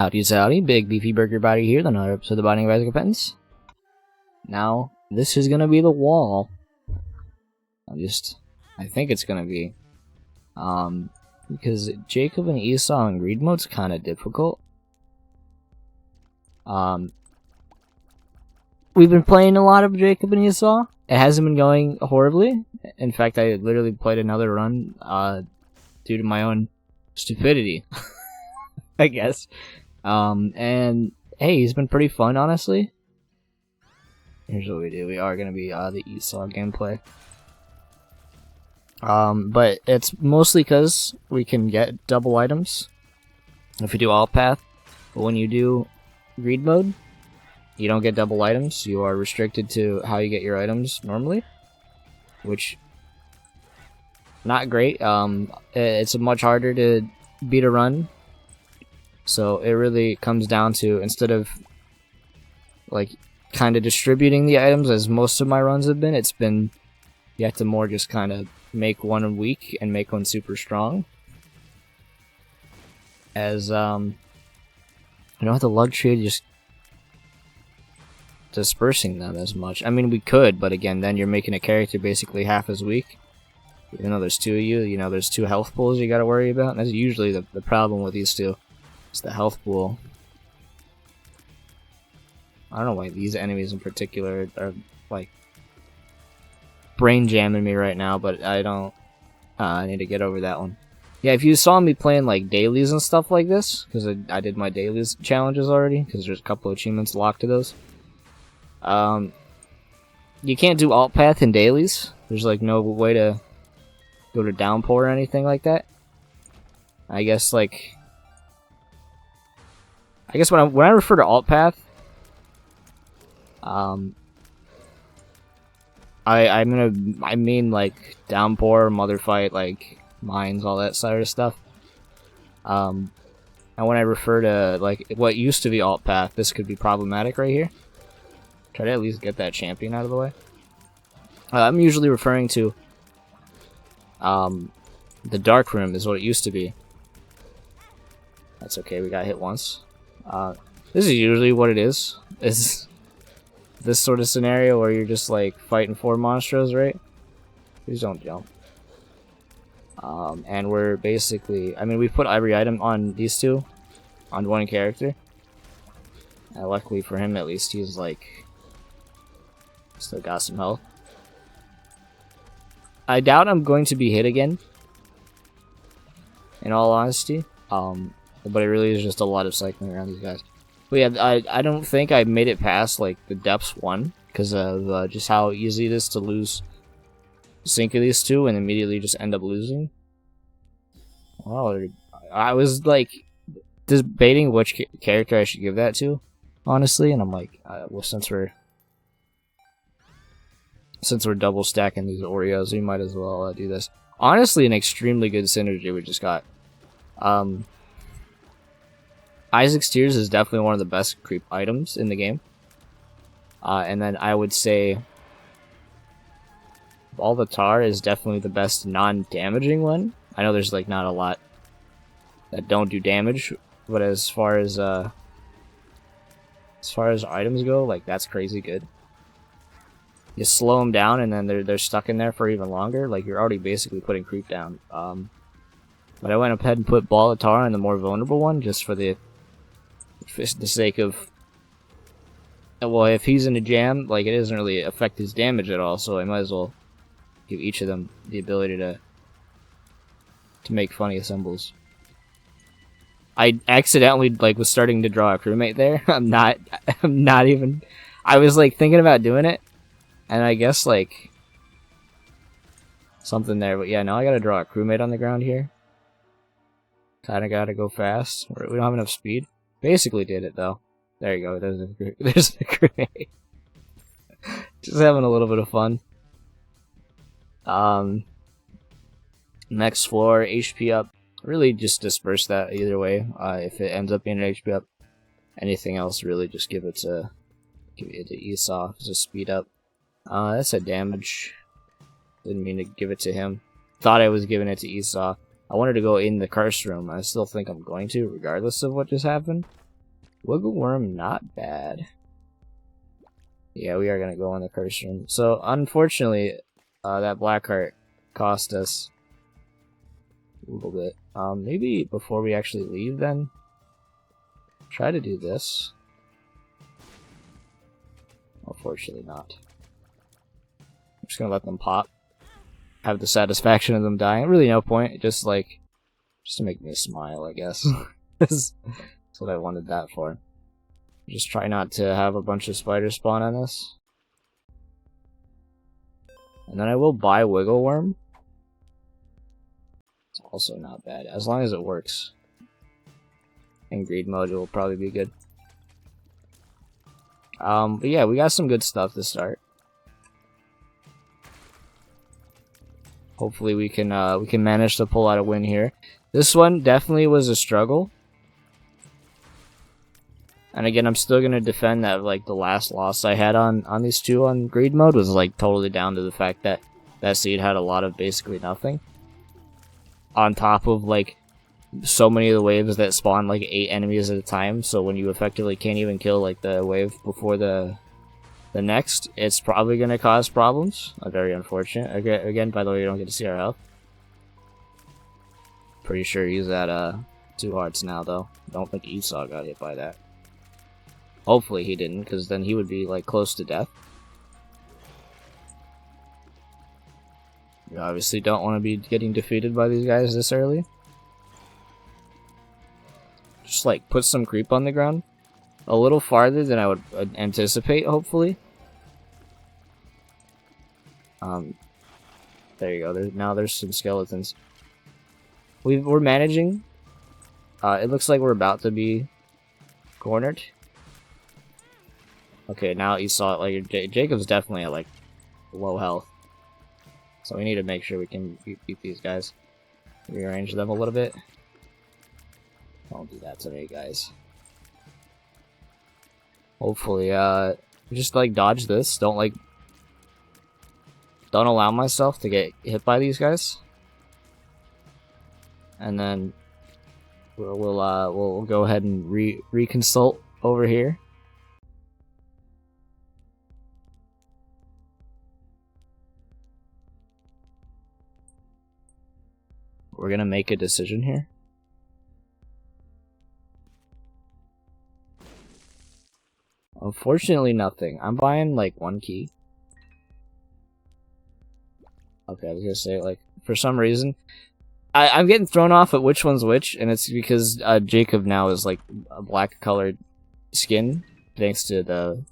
Howdy, Big Beefy Burger Body here, another episode of the Binding of Isaac Repentance. Now, this is gonna be the wall. I think it's gonna be. Because Jacob and Esau in greed mode's kinda difficult. We've been playing a lot of Jacob and Esau. It hasn't been going horribly. In fact, I literally played another run, due to my own stupidity, I guess. And hey, he's been pretty fun, honestly. Here's what we do. We are gonna be the Esau gameplay. But it's mostly because we can get double items if you do alt path. But when you do greed mode, you don't get double items. You are restricted to how you get your items normally, which not great. It's much harder to beat a run. So it really comes down to, instead of like kind of distributing the items as most of my runs have been, it's been you have to more just kind of make one weak and make one super strong. As you don't have the luxury of just dispersing them as much. I mean, we could, but again, then you're making a character basically half as weak. Even though there's two of you, there's two health pools you gotta worry about, and that's usually the problem with these two. It's the health pool. I don't know why these enemies in particular are like brain jamming me right now, but I don't. I need to get over that one. Yeah, if you saw me playing like dailies and stuff like this, because I did my dailies challenges already, because there's a couple of achievements locked to those. You can't do alt path in dailies. There's like no way to go to downpour or anything like that. I guess when I refer to alt path, I mean like downpour, mother fight, like mines, all that sort of stuff. And when I refer to like what used to be alt path, this could be problematic right here. Try to at least get that champion out of the way. I'm usually referring to the dark room is what it used to be. That's okay, we got hit once. This is usually what it is this sort of scenario where you're just like fighting four monsters, right? Please don't jump. And we're basically, I mean, we put every item on these two, on one character. And luckily for him, at least, he's like, still got some health. I doubt I'm going to be hit again, in all honesty. But it really is just a lot of cycling around these guys. But yeah, I don't think I made it past like the depths 1 because of just how easy it is to lose sync of these two and immediately just end up losing. Well, I was like debating which character I should give that to, honestly, and I'm like, well, since we're double stacking these Oreos, we might as well do this. Honestly, an extremely good synergy we just got. Isaac's Tears is definitely one of the best creep items in the game. And then I would say Ball the Tar is definitely the best non-damaging one. I know there's like not a lot that don't do damage, but as far as items go, like that's crazy good. You slow them down and then they're stuck in there for even longer. Like you're already basically putting creep down. But I went ahead and put Ball of Tar on the more vulnerable one just for the sake of, well, if he's in a jam, like it doesn't really affect his damage at all, so I might as well give each of them the ability to make funny symbols. I accidentally like was starting to draw a crewmate there. I'm not even. I was like thinking about doing it, and I guess like something there, but yeah, now I gotta draw a crewmate on the ground here. Kinda gotta go fast. We don't have enough speed. Basically did it though. There you go. There's the crewmate. Just having a little bit of fun. Next floor, HP up. Really just disperse that either way. If it ends up being an HP up, anything else really just give it to Esau. Just speed up. That's a damage. Didn't mean to give it to him. Thought I was giving it to Esau. I wanted to go in the curse room. I still think I'm going to, regardless of what just happened. Wiggle worm, not bad. Yeah, we are gonna go on the curse room. So unfortunately, that black heart cost us a little bit. Maybe before we actually leave, then try to do this. Unfortunately, not. I'm just gonna let them pop. Have the satisfaction of them dying. Really, no point. Just to make me smile, I guess. That's what I wanted that for. Just try not to have a bunch of spiders spawn on us. And then I will buy Wiggle Worm. It's also not bad, as long as it works. And Greed Mode will probably be good. But yeah, we got some good stuff to start. Hopefully we can manage to pull out a win here. This one definitely was a struggle. And again, I'm still gonna defend that the last loss I had on these two on Greed Mode was totally down to the fact that that seed had a lot of basically nothing. On top of so many of the waves that spawn 8 enemies at a time, so when you effectively can't even kill the wave before the next, it's probably gonna cause problems. Very unfortunate. Again, by the way, you don't get to see our health. Pretty sure he's at 2 hearts now though. Don't think Esau got hit by that. Hopefully he didn't, because then he would be close to death. You obviously don't want to be getting defeated by these guys this early. Just put some creep on the ground. A little farther than I would anticipate, hopefully. There you go. Now there's some skeletons. We're managing. It looks like we're about to be cornered. Okay, now you saw it. Jacob's definitely at low health, so we need to make sure we can beat these guys. Rearrange them a little bit. Don't do that to me, guys. Hopefully, just dodge this. Don't allow myself to get hit by these guys. And then we'll go ahead and reconsult over here. We're gonna make a decision here. Unfortunately, nothing. I'm buying 1 key. Okay, I was gonna say for some reason, I'm getting thrown off at which one's which, and it's because Jacob now is a black colored skin thanks to the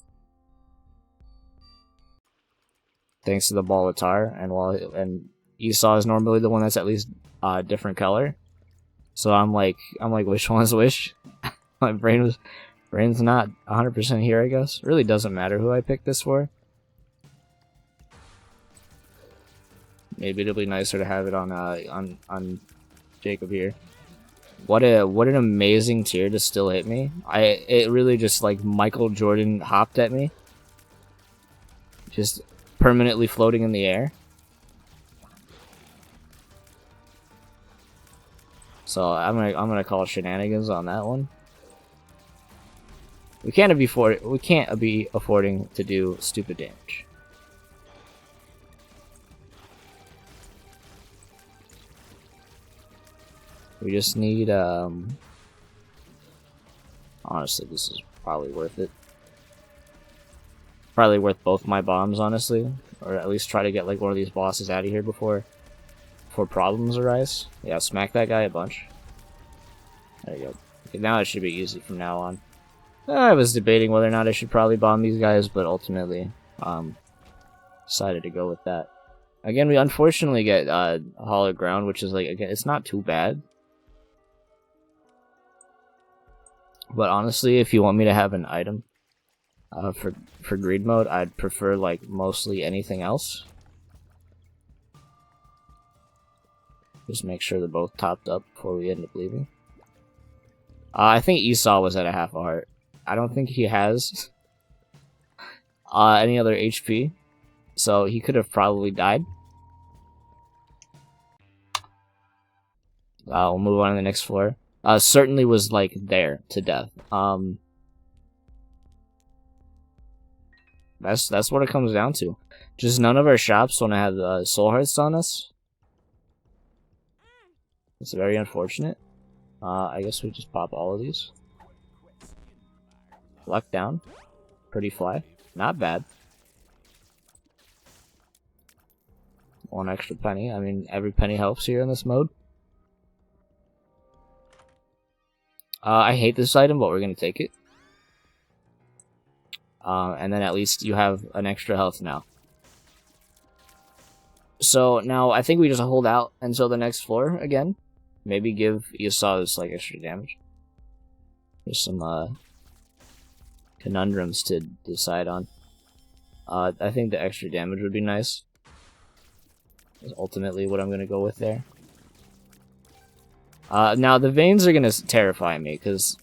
ball of tar, and Esau is normally the one that's at least different color. So I'm like which one's which? My brain's not 100% here, I guess. It really doesn't matter who I pick this for. Maybe it'll be nicer to have it on Jacob here. What an amazing tier to still hit me. It really just Michael Jordan hopped at me. Just permanently floating in the air. So I'm gonna call shenanigans on that one. We can't be affording to do stupid damage. We just need honestly, this is probably worth it. Probably worth both my bombs, honestly, or at least try to get one of these bosses out of here before problems arise. Yeah, smack that guy a bunch. There you go. Okay, now it should be easy from now on. I was debating whether or not I should probably bomb these guys, but ultimately, decided to go with that. Again, we unfortunately get hollow ground, which is again, it's not too bad. But honestly, if you want me to have an item for greed mode, I'd prefer mostly anything else. Just make sure they're both topped up before we end up leaving. I think Esau was at a half a heart. I don't think he has any other HP, so he could have probably died. We'll move on to the next floor. Certainly was there to death. That's what it comes down to. Just none of our shops want to have soul hearts on us. It's very unfortunate. I guess we just pop all of these. Luck down. Pretty fly. Not bad. One extra penny. I mean, every penny helps here in this mode. I hate this item, but we're gonna take it. And then at least you have an extra health now. So now I think we just hold out until the next floor again. Maybe give Yasuo's like extra damage. There's some conundrums to decide on. I think the extra damage would be nice. Is ultimately what I'm gonna go with there. Now the veins are gonna terrify me because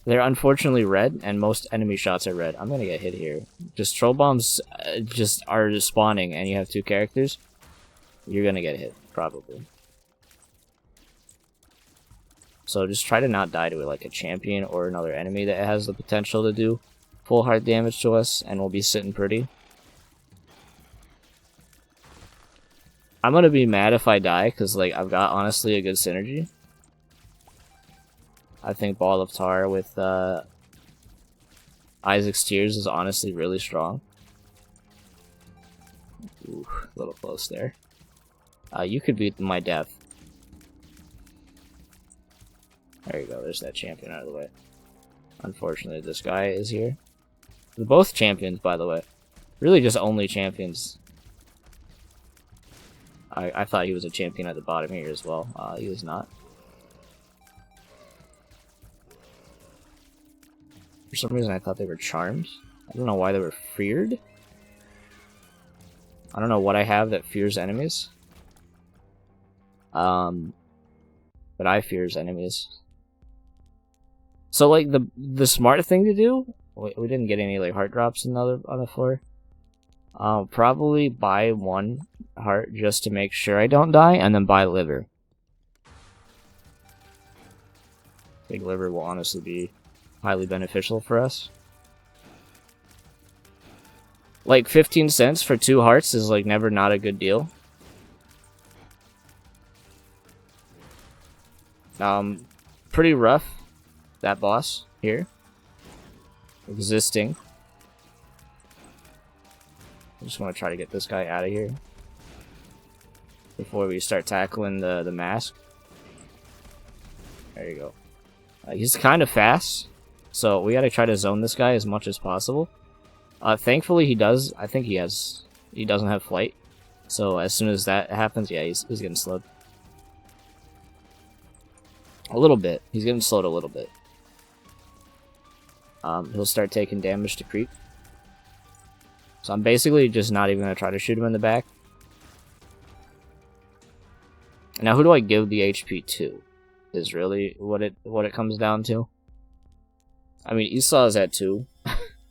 they're unfortunately red, and most enemy shots are red. I'm gonna get hit here. Just troll bombs just are spawning, and you have 2 characters. You're gonna get hit, probably. So just try to not die to like a champion or another enemy that has the potential to do full heart damage to us, and we'll be sitting pretty. I'm gonna be mad if I die, because like I've got honestly a good synergy. I think Ball of Tar with Isaac's Tears is honestly really strong. Ooh, a little close there. You could beat my death. There you go, there's that champion out of the way. Unfortunately, this guy is here. They're both champions, by the way. Really just only champions. I thought he was a champion at the bottom here as well. He was not. For some reason I thought they were charms. I don't know why they were feared. I don't know what I have that fears enemies. But I fears enemies. So like the smart thing to do, we didn't get any like heart drops on the floor. Probably buy 1 heart just to make sure I don't die, and then buy liver. I think liver will honestly be highly beneficial for us. Like 15 cents for 2 hearts is like never not a good deal. Pretty rough, that boss here. Existing. I just want to try to get this guy out of here before we start tackling the mask. There you go. He's kind of fast, so we gotta try to zone this guy as much as possible. Thankfully he does. I think he doesn't have flight, so as soon as that happens, yeah, he's getting slowed. A little bit. He's getting slowed a little bit. He'll start taking damage to creep. So I'm basically just not even gonna try to shoot him in the back. Now who do I give the HP to? Is really what it comes down to. I mean, Esau is at 2,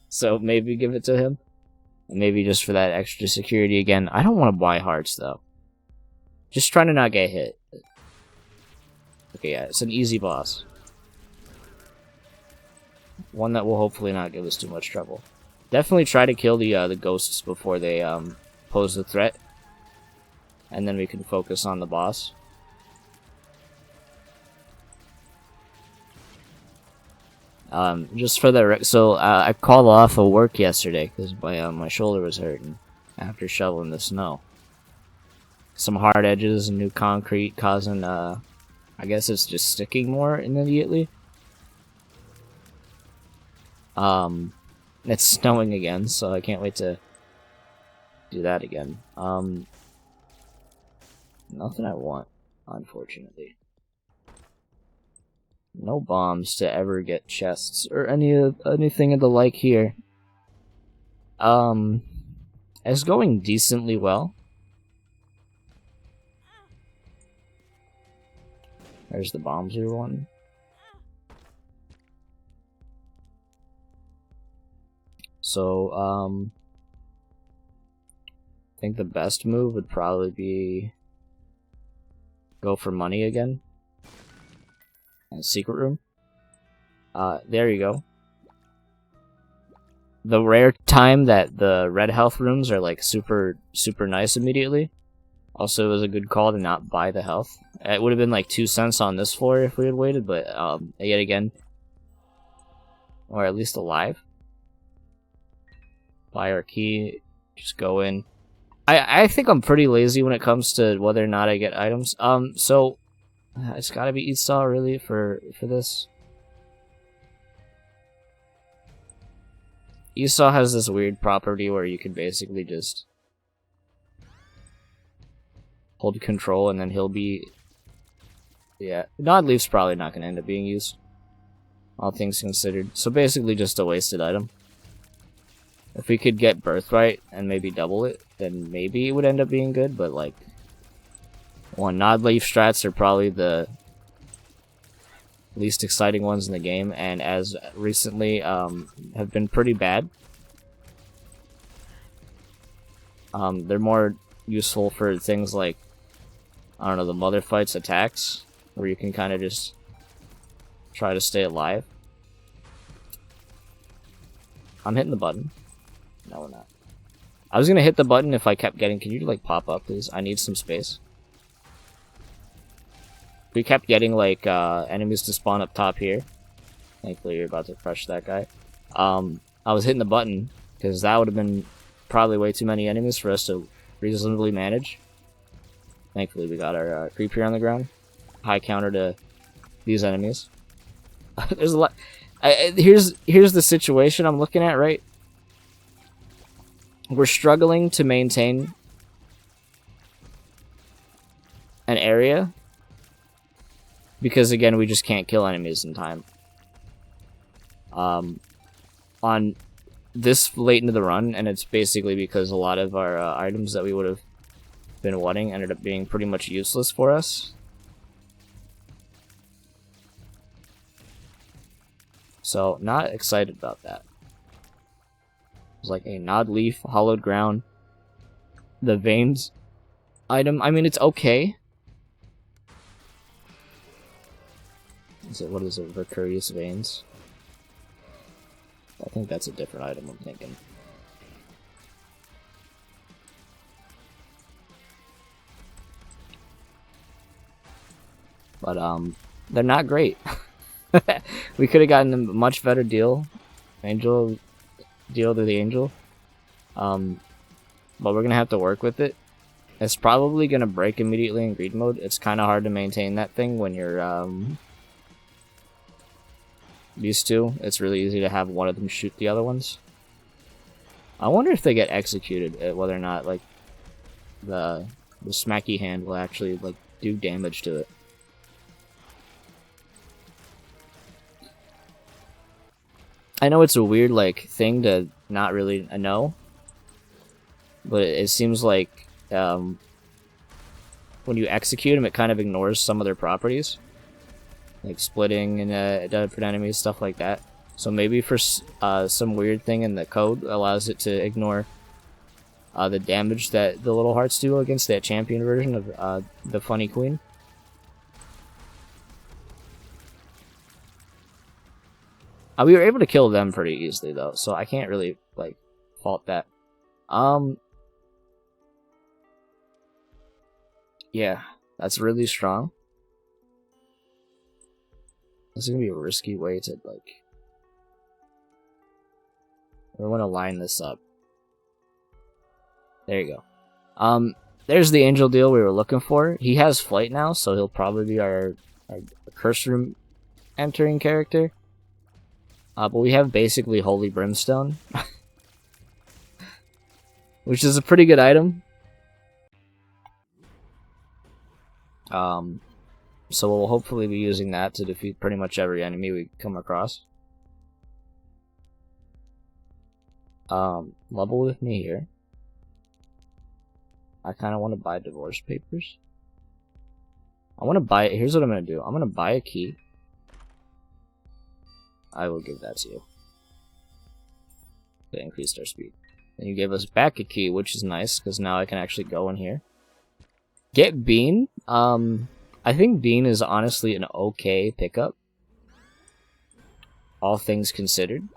so maybe give it to him. Maybe just for that extra security again. I don't want to buy hearts though. Just trying to not get hit. Okay, yeah, it's an easy boss. One that will hopefully not give us too much trouble. Definitely try to kill the ghosts before they pose the threat, and then we can focus on the boss. Just for the so I called off of work yesterday because my shoulder was hurting after shoveling the snow. Some hard edges and new concrete causing I guess it's just sticking more immediately. It's snowing again, so I can't wait to do that again. Nothing I want, unfortunately. No bombs to ever get chests or anything of the like here. It's going decently well. There's the bombs we want. So, I think the best move would probably be go for money again. And secret room. There you go. the rare time that the red health rooms are like super nice immediately. Also, it was a good call to not buy the health. It would have been like 2 cents on this floor if we had waited, but yet again, or at least alive. Buy our key, just go in. I think I'm pretty lazy when it comes to whether or not I get items. So it's gotta be Esau really for this. Esau has this weird property where you can basically just hold control and then he'll be... Yeah, Nod Leaf's probably not gonna end up being used, all things considered. So basically just a wasted item. If we could get Birthright and maybe double it, then maybe it would end up being good, but like... Nod Leaf strats are probably the least exciting ones in the game, and as recently have been pretty bad. They're more useful for things like, I don't know, the Mother Fights attacks, where you can kind of just try to stay alive. I'm hitting the button. No, we're not. I was gonna hit the button if I kept getting... Can you, like, pop up, please? I need some space. We kept getting, like, enemies to spawn up top here. Thankfully, you're about to crush that guy. I was hitting the button, because that would have been probably way too many enemies for us to reasonably manage. Thankfully, we got our creep here on the ground. High counter to these enemies. There's a lot... here's the situation I'm looking at, right? We're struggling to maintain an area because, again, we just can't kill enemies in time. On this late into the run, and it's basically because a lot of our items that we would have been wanting ended up being pretty much useless for us. So, not excited about that. It's like a Nod Leaf, Hollowed Ground, the Veins item. I mean, it's okay. What is it? Vercurious Veins? I think that's a different item, I'm thinking. But, they're not great. We could have gotten a much better deal. Deal to the Angel. But we're gonna have to work with it. It's probably gonna break immediately in greed mode. It's kind of hard to maintain that thing when you're, used to. It's really easy to have one of them shoot the other ones. I wonder if they get executed, whether or not, like, the smacky hand will actually, like, do damage to it. I know it's a weird, like, thing to not really know, but it seems like, when you execute them, it kind of ignores some of their properties. Like splitting and different enemies, stuff like that. So maybe for some weird thing in the code allows it to ignore the damage that the little hearts do against that champion version of the Funny Queen. We were able to kill them pretty easily though, so I can't really like fault that. Yeah, that's really strong. This is gonna be a risky way to, like... I want to line this up. There you go. There's the angel deal we were looking for. He has flight now, so he'll probably be our curse room entering character. But we have basically Holy Brimstone. Which is a pretty good item. So we'll hopefully be using that to defeat pretty much every enemy we come across. Level with me here. I kind of want to buy divorce papers. I want to buy... Here's what I'm going to do. I'm going to buy a key. I will give that to you. They increased our speed. And you gave us back a key, which is nice, because now I can actually go in here. Get Bean. I think Bean is honestly an okay pickup. All things considered.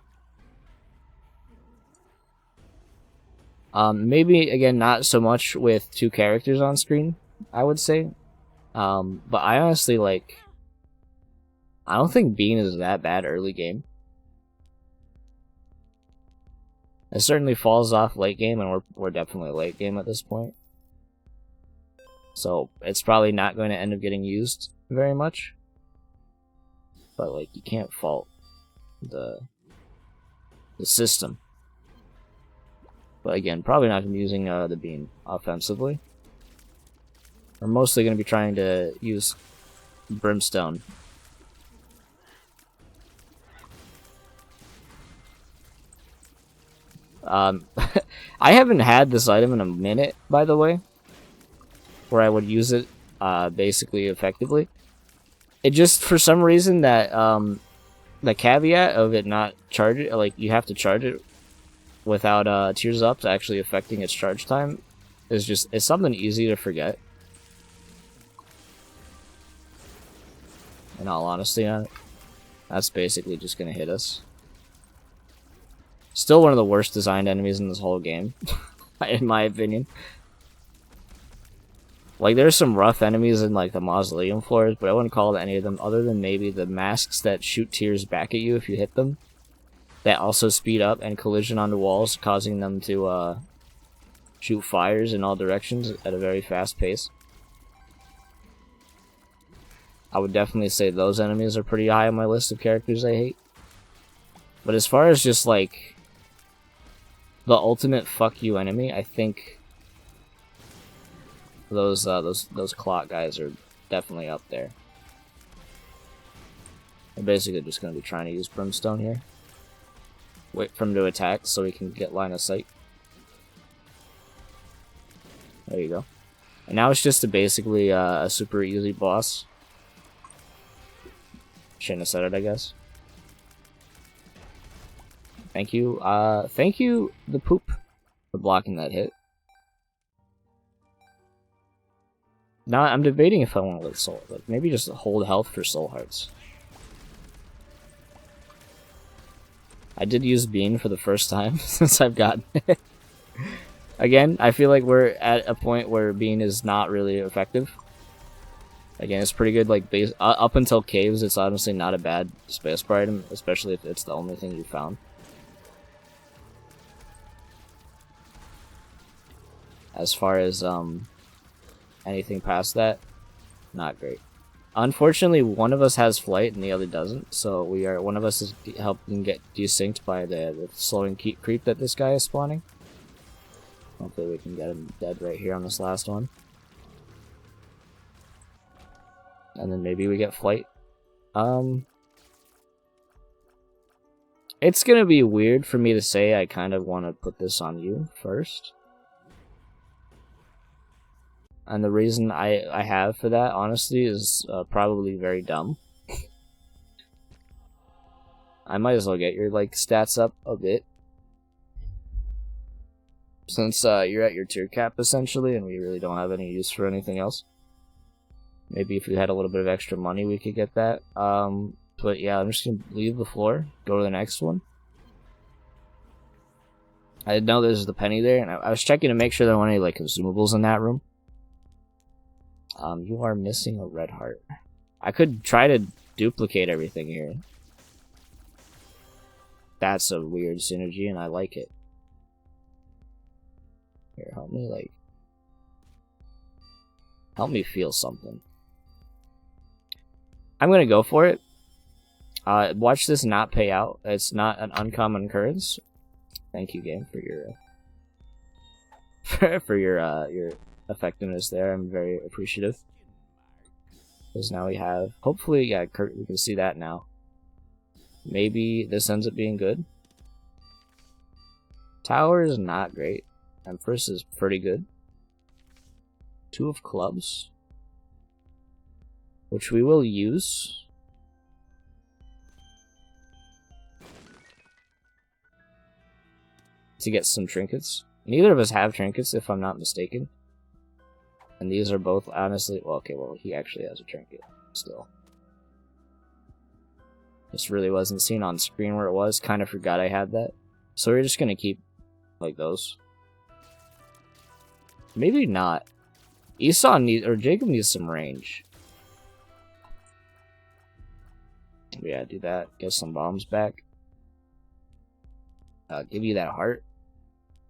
Maybe, again, not so much with 2 characters on screen, I would say. But I honestly, like... I don't think Bean is that bad early game. It certainly falls off late game, and we're definitely late game at this point. So, it's probably not going to end up getting used very much. But, like, you can't fault the system. But again, probably not going to be using the Bean offensively. We're mostly going to be trying to use Brimstone. I haven't had this item in a minute, by the way, where I would use it basically effectively. It just, for some reason, that the caveat of it not charge it, like you have to charge it without Tears Up actually affecting its charge time, it's something easy to forget. In all honesty on it, that's basically just gonna hit us. Still one of the worst designed enemies in this whole game, in my opinion. Like, there's some rough enemies in, like, the mausoleum floors, but I wouldn't call it any of them, other than maybe the masks that shoot tears back at you if you hit them. That also speed up and collision onto walls, causing them to, shoot fires in all directions at a very fast pace. I would definitely say those enemies are pretty high on my list of characters I hate. But as far as just, like, the ultimate fuck you enemy, I think those clock guys are definitely up there. I'm basically just going to be trying to use Brimstone here. Wait for him to attack so we can get line of sight. There you go. And now it's just basically a super easy boss. Shouldn't have said it, I guess. Thank you. Thank you, the poop, for blocking that hit. Now I'm debating if I want to let soul, like maybe just hold health for soul hearts. I did use Bean for the first time since I've gotten it. Again, I feel like we're at a point where Bean is not really effective. Again, it's pretty good, like, base up until caves, it's honestly not a bad space bar item, especially if it's the only thing you found. As far as, anything past that, not great. Unfortunately, one of us has flight and the other doesn't, so one of us is helping get desynced by the slowing creep that this guy is spawning. Hopefully we can get him dead right here on this last one. And then maybe we get flight. It's gonna be weird for me to say I kind of want to put this on you first. And the reason I have for that, honestly, is probably very dumb. I might as well get your, like, stats up a bit. Since you're at your tier cap, essentially, and we really don't have any use for anything else. Maybe if we had a little bit of extra money, we could get that. But yeah, I'm just going to leave the floor, go to the next one. I didn't know there's the penny there, and I was checking to make sure there weren't any, like, consumables in that room. You are missing a red heart. I could try to duplicate everything here. That's a weird synergy, and I like it. Here, help me, like... help me feel something. I'm gonna go for it. Watch this not pay out. It's not an uncommon occurrence. Thank you, game, for your... for your effectiveness there. I'm very appreciative. Because now we have... hopefully, yeah, we can see that now. Maybe this ends up being good. Tower is not great. Empress is pretty good. 2 of clubs. Which we will use. To get some trinkets. Neither of us have trinkets, if I'm not mistaken. And these are both, honestly... well, okay, well, he actually has a trinket. Still. Just really wasn't seen on screen where it was. Kind of forgot I had that. So we're just gonna keep, like, those. Maybe not. Esau needs, or Jacob needs some range. Yeah, do that. Get some bombs back. Give you that heart.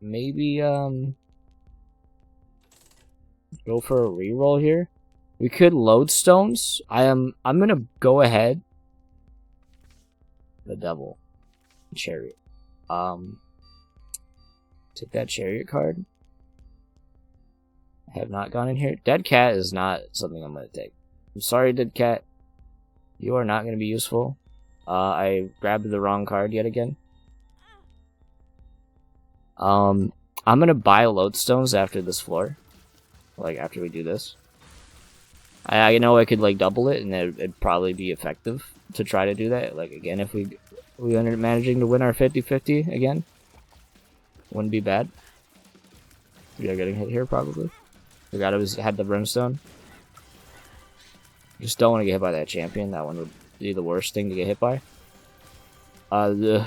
Maybe, go for a reroll here. We could load stones. I'm gonna go ahead. The devil. Chariot. Take that chariot card. I have not gone in here. Dead cat is not something I'm gonna take. I'm sorry, dead cat. You are not gonna be useful. I grabbed the wrong card yet again. I'm gonna buy lodestones after this floor. Like, after we do this. I know I could, like, double it, and it'd probably be effective to try to do that. Like, again, if we ended up managing to win our 50-50 again. Wouldn't be bad. We are getting hit here, probably. Forgot it had the brimstone. Just don't want to get hit by that champion. That one would be the worst thing to get hit by. It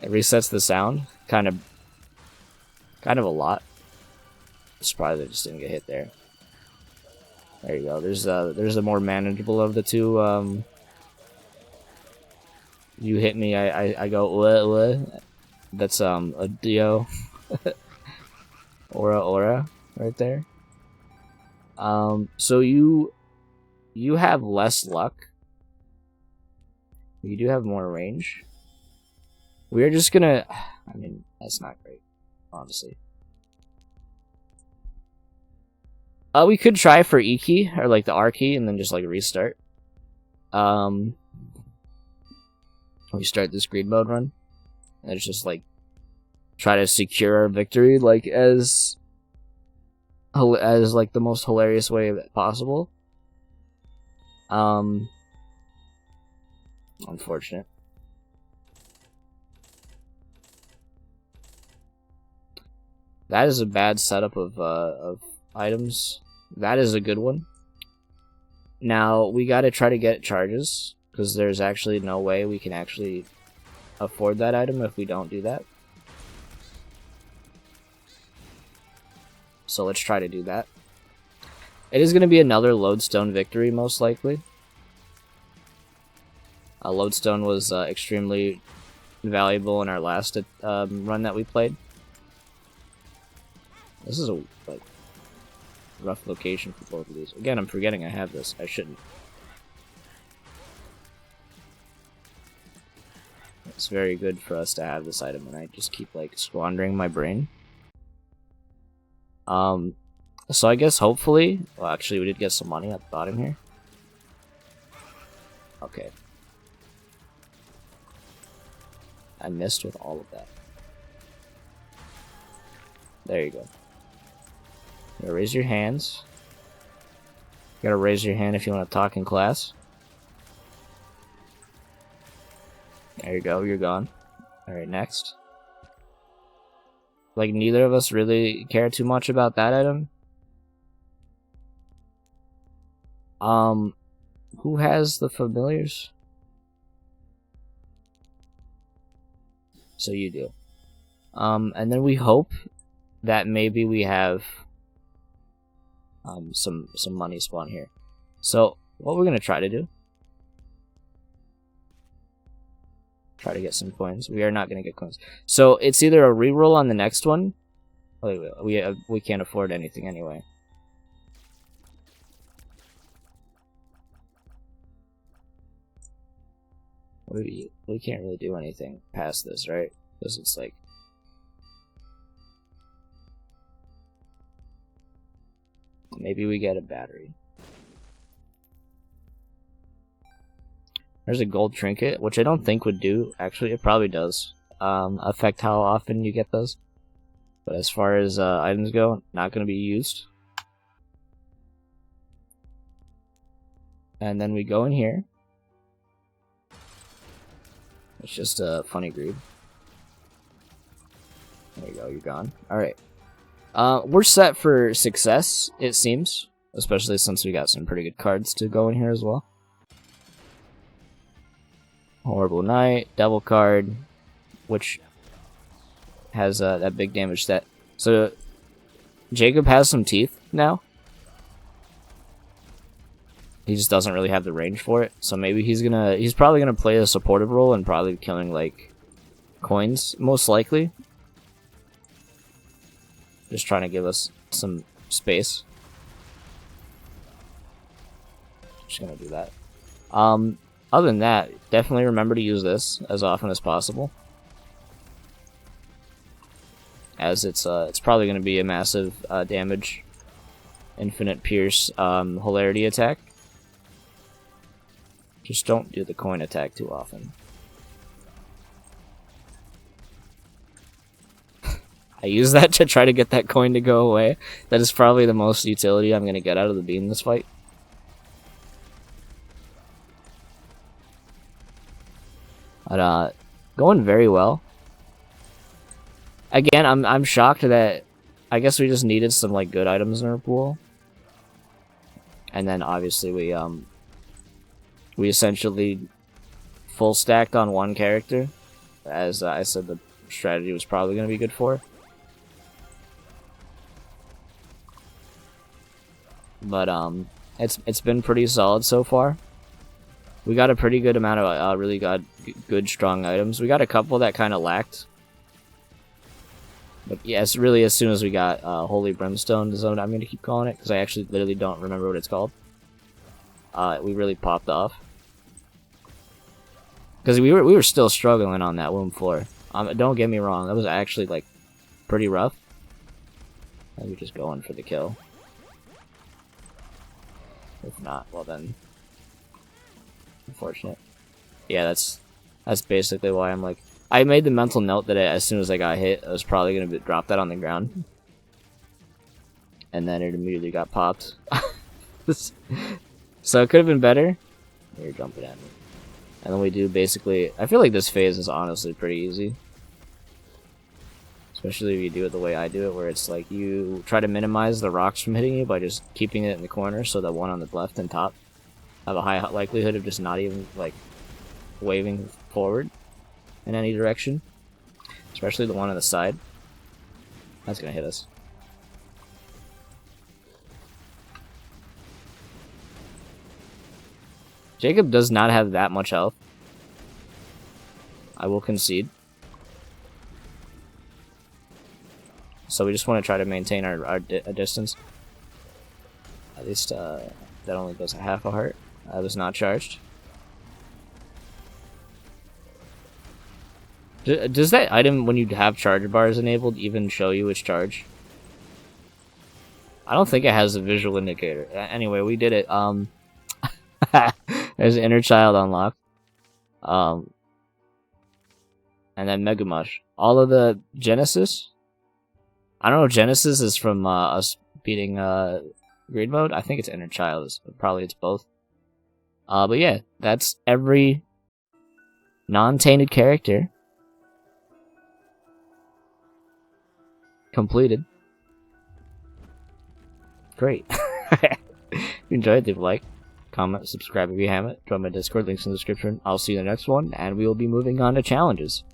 resets the sound. Kind of a lot. Surprised I just didn't get hit there. There you go. There's the more manageable of the two. You hit me, I go what? That's a Dio. Aura right there. So you have less luck. You do have more range. We're just gonna, I mean, that's not great, honestly. We could try for E key, or like the R key, and then just like restart. We start this greed mode run. And it's just like, try to secure our victory, like, as like the most hilarious way possible. Unfortunate. That is a bad setup of items. That is a good one. Now, we gotta try to get charges, because there's actually no way we can actually afford that item if we don't do that. So let's try to do that. It is going to be another lodestone victory, most likely. Lodestone was extremely valuable in our last run that we played. This is a like rough location for both of these. Again, I'm forgetting I have this. I shouldn't. It's very good for us to have this item, and I just keep like squandering my brain. So I guess hopefully, well, actually we did get some money at the bottom here. Okay. I missed with all of that. There you go. You gotta raise your hands. You gotta raise your hand if you want to talk in class. There you go, you're gone. Alright, next. Like, neither of us really care too much about that item. Who has the familiars? So you do. And then we hope that maybe we have some money spawn here. So what we're gonna try to do? Try to get some coins. We are not gonna get coins. So it's either a reroll on the next one. Oh, we can't afford anything anyway. We can't really do anything past this, right? Because it's like, maybe we get a battery. There's a gold trinket, which I don't think would do. Actually, it probably does affect how often you get those. But as far as items go, not going to be used. And then we go in here. It's just a funny greed. There you go, you're gone. Alright. We're set for success, it seems. Especially since we got some pretty good cards to go in here as well. Horrible Knight, Devil card, which has that big damage stat. So Jacob has some teeth now. He just doesn't really have the range for it, so maybe he's probably gonna play a supportive role and probably killing like coins, most likely. Just trying to give us some space. Just gonna do that. Other than that, definitely remember to use this as often as possible, as it's probably gonna be a massive damage, infinite pierce, hilarity attack. Just don't do the coin attack too often. I use that to try to get that coin to go away. That is probably the most utility I'm going to get out of the bean in this fight. But, going very well. Again, I'm shocked that I guess we just needed some like good items in our pool. And then obviously we essentially full stacked on one character, as I said the strategy was probably going to be good for. But it's been pretty solid so far. We got a pretty good amount of really good strong items. We got a couple that kind of lacked. But yes, really as soon as we got Holy Brimstone Zone, I'm going to keep calling it, because I actually literally don't remember what it's called. We really popped off. Because we were still struggling on that womb floor. Don't get me wrong, that was actually like pretty rough. And we're just going for the kill. If not, well then, unfortunate. Yeah, that's basically why I'm like, I made the mental note that as soon as I got hit, I was probably gonna drop that on the ground, and then it immediately got popped. So it could have been better. You're jumping at me. And then we do basically, I feel like this phase is honestly pretty easy. Especially if you do it the way I do it, where it's like you try to minimize the rocks from hitting you by just keeping it in the corner, so that one on the left and top have a high likelihood of just not even like waving forward in any direction. Especially the one on the side. That's gonna hit us. Jacob does not have that much health. I will concede. So we just want to try to maintain our distance. At least that only goes a half a heart. I was not charged. Does that item, when you have charger bars enabled, even show you its charge? I don't think it has a visual indicator. Anyway, we did it. There's an inner child unlocked. And then Mega Mush. All of the Genesis. I don't know if Genesis is from us beating Greed Mode. I think it's Inner Child. Probably it's both. But yeah, that's every non-tainted character completed. Great. If you enjoyed, leave a like, comment, subscribe if you haven't. Join my Discord, links in the description. I'll see you in the next one, and we will be moving on to challenges.